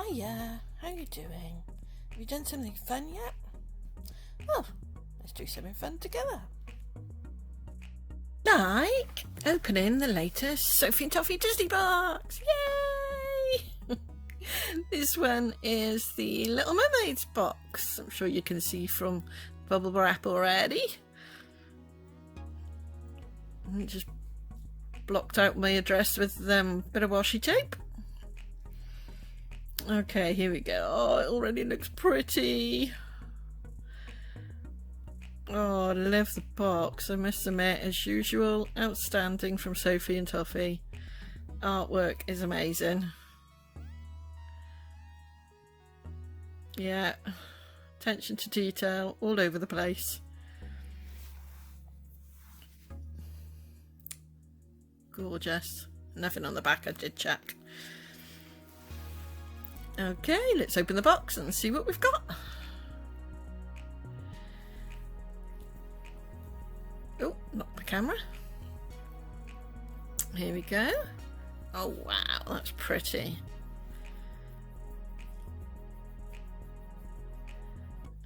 Hiya, how you doing? Have you done something fun yet? Oh, let's do something fun together. Like opening the latest Sophie and Toffee Disney box. Yay! This one is the Little Mermaid's box. I'm sure you can see from bubble wrap already. I just blocked out my address with a bit of washi tape. Okay, here we go. Oh, it already looks pretty. Oh, I love the box, I must admit, as usual. Outstanding from Sophie and Toffee. Artwork is amazing. Yeah, attention to detail all over the place. Gorgeous. Nothing on the back, I did check. Okay, let's open the box and see what we've got. Oh, not the camera. Here we go. Oh wow, that's pretty.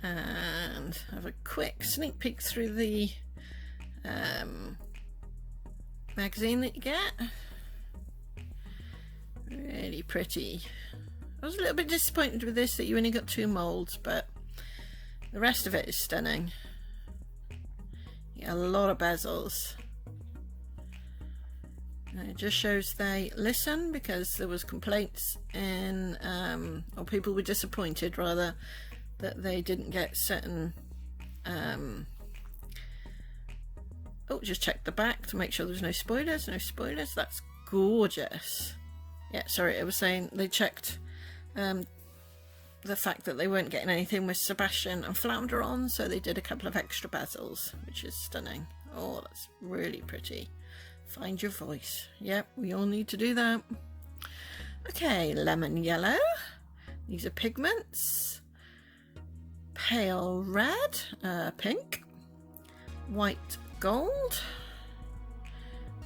And have a quick sneak peek through the magazine that you get. Really pretty. I was a little bit disappointed with this that you only got 2 moulds, but the rest of it is stunning. Yeah, a lot of bezels. And it just shows they listen, because there was complaints in, or people were disappointed rather, that they didn't get certain, oh, just check the back to make sure there's no spoilers. No spoilers. That's gorgeous. Yeah, sorry, I was saying they checked the fact that they weren't getting anything with Sebastian and Flounder on, so they did a couple of extra bezels, which is stunning. Oh, that's really pretty. Find your voice. Yep, we all need to do that. Okay, lemon yellow. These are pigments. Pale red, pink, white gold,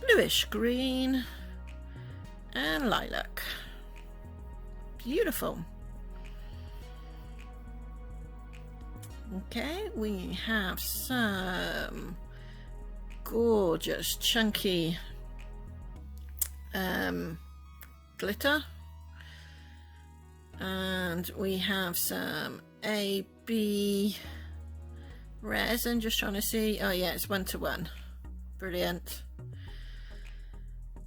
bluish green, and lilac. Beautiful. Okay, we have some gorgeous chunky glitter, and we have some AB resin. Just trying to see. Oh yeah, it's 1:1. Brilliant.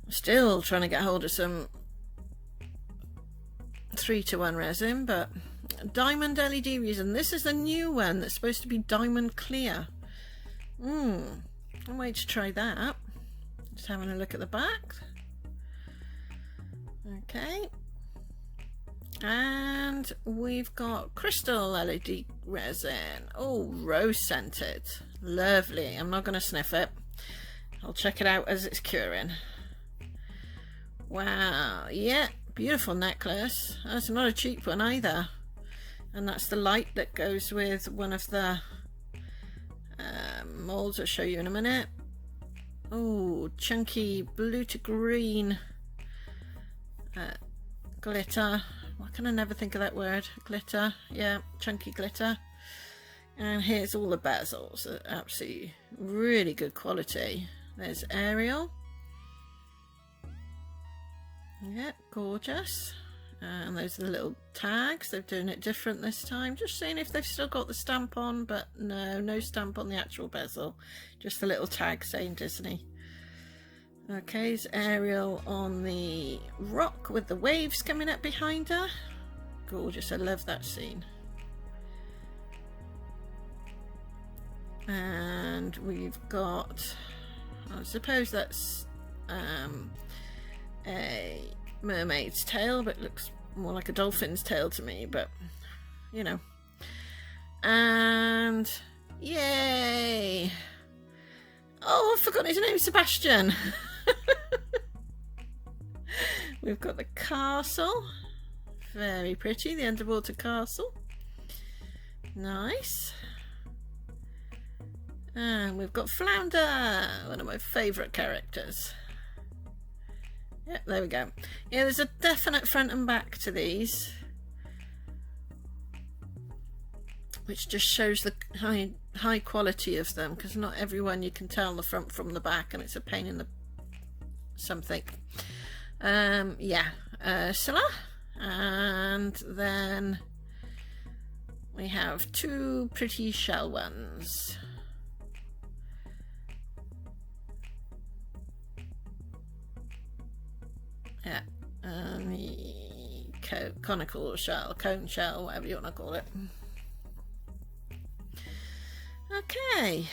Still trying to get hold of some 3:1 resin, but diamond LED resin. This is the new one that's supposed to be diamond clear. I'm waiting to try that. Just having a look at the back. Okay. And we've got crystal LED resin. Oh, rose scented. Lovely. I'm not going to sniff it. I'll check it out as it's curing. Wow. Yeah, beautiful necklace. That's not a cheap one either. And that's the light that goes with one of the molds I'll show you in a minute. Oh, chunky blue to green glitter. Why can I never think of that word? Glitter. Yeah, chunky glitter. And here's all the bezels. Absolutely really good quality. There's Ariel. Yeah, gorgeous. And those are the little tags. They're doing it different this time. Just seeing if they've still got the stamp on, but no stamp on the actual bezel. Just the little tag saying Disney. Okay, there's Ariel on the rock with the waves coming up behind her. Gorgeous, I love that scene. And we've got, I suppose that's a mermaid's tail, but it looks more like a dolphin's tail to me, but you know. And yay! Oh, I forgot his name, Sebastian. We've got the castle, very pretty, the underwater castle, nice. And we've got Flounder, one of my favourite characters. Yep, there we go. Yeah, there's a definite front and back to these. which just shows the high quality of them, because not everyone you can tell the front from the back, and it's a pain in the something. Yeah, Ursula, and then we have two pretty shell ones. Yeah, the conical shell, cone shell, whatever you want to call it. Okay.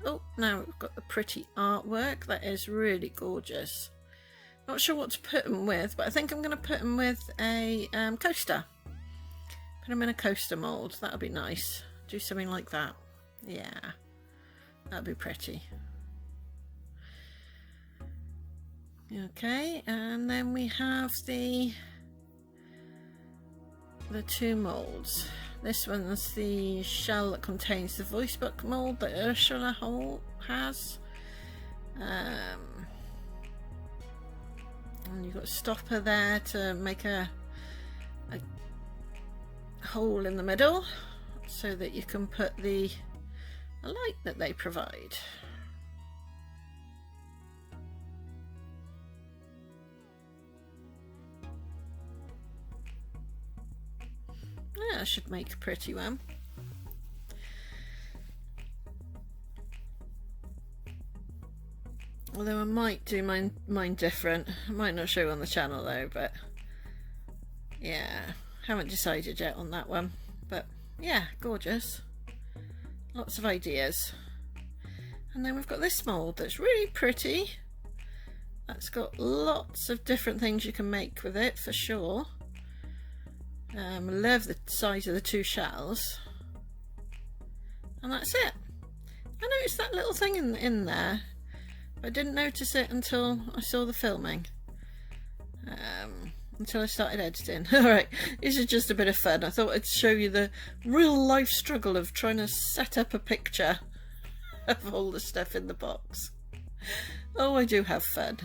Oh, now we've got the pretty artwork. That is really gorgeous. Not sure what to put them with, but I think I'm going to put them with a coaster. Put them in a coaster mould. That'll be nice. Do something like that. Yeah, that'd be pretty. Okay, and then we have the two moulds. This one's the shell that contains the voice book mould that Ursula has. And you've got a stopper there to make a hole in the middle so that you can put the light that they provide. Yeah, I should make a pretty one. Although I might do mine different. I might not show on the channel though, but yeah, haven't decided yet on that one. But yeah, gorgeous. Lots of ideas. And then we've got this mould that's really pretty. That's got lots of different things you can make with it for sure. I love the size of the two shells, and that's it. I noticed that little thing in there, but I didn't notice it until I saw the filming, until I started editing. Alright, this is just a bit of fun. I thought I'd show you the real life struggle of trying to set up a picture of all the stuff in the box. Oh, I do have fun.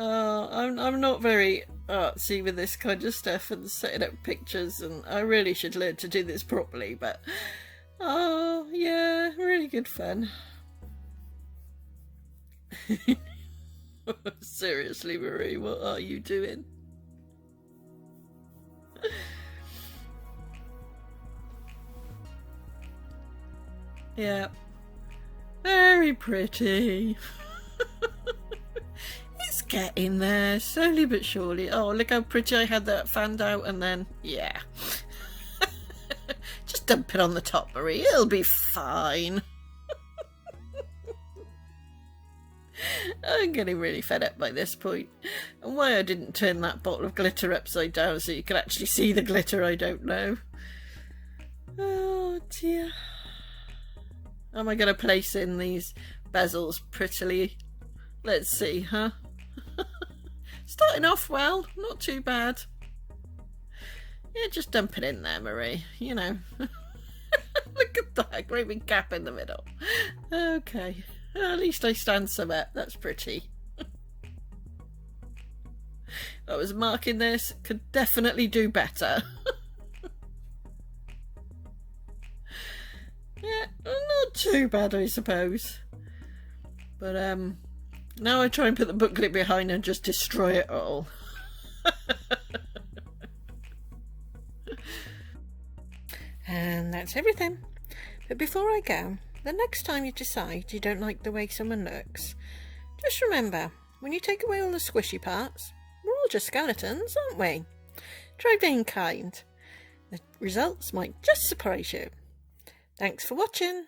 I'm not very artsy with this kind of stuff and setting up pictures, and I really should learn to do this properly, but oh yeah, really good fun. Seriously, Marie, what are you doing? Yeah, very pretty. It's getting there, slowly but surely. Oh, look how pretty I had that fanned out, and then, yeah. Just dump it on the top, Marie. It'll be fine. I'm getting really fed up by this point. And why I didn't turn that bottle of glitter upside down so you could actually see the glitter, I don't know. Oh, dear. Am I going to place in these bezels prettily? Let's see, huh? Starting off well, not too bad. Yeah, just dump it in there, Marie, you know. Look at that, great big gap in the middle. Okay, at least I stand somewhere. That's pretty. I was marking this, could definitely do better. Yeah, not too bad, I suppose. But now I try and put the booklet behind and just destroy it all. And that's everything. But before I go, the next time you decide you don't like the way someone looks, just remember, when you take away all the squishy parts, we're all just skeletons, aren't we? Try being kind. The results might just surprise you. Thanks for watching.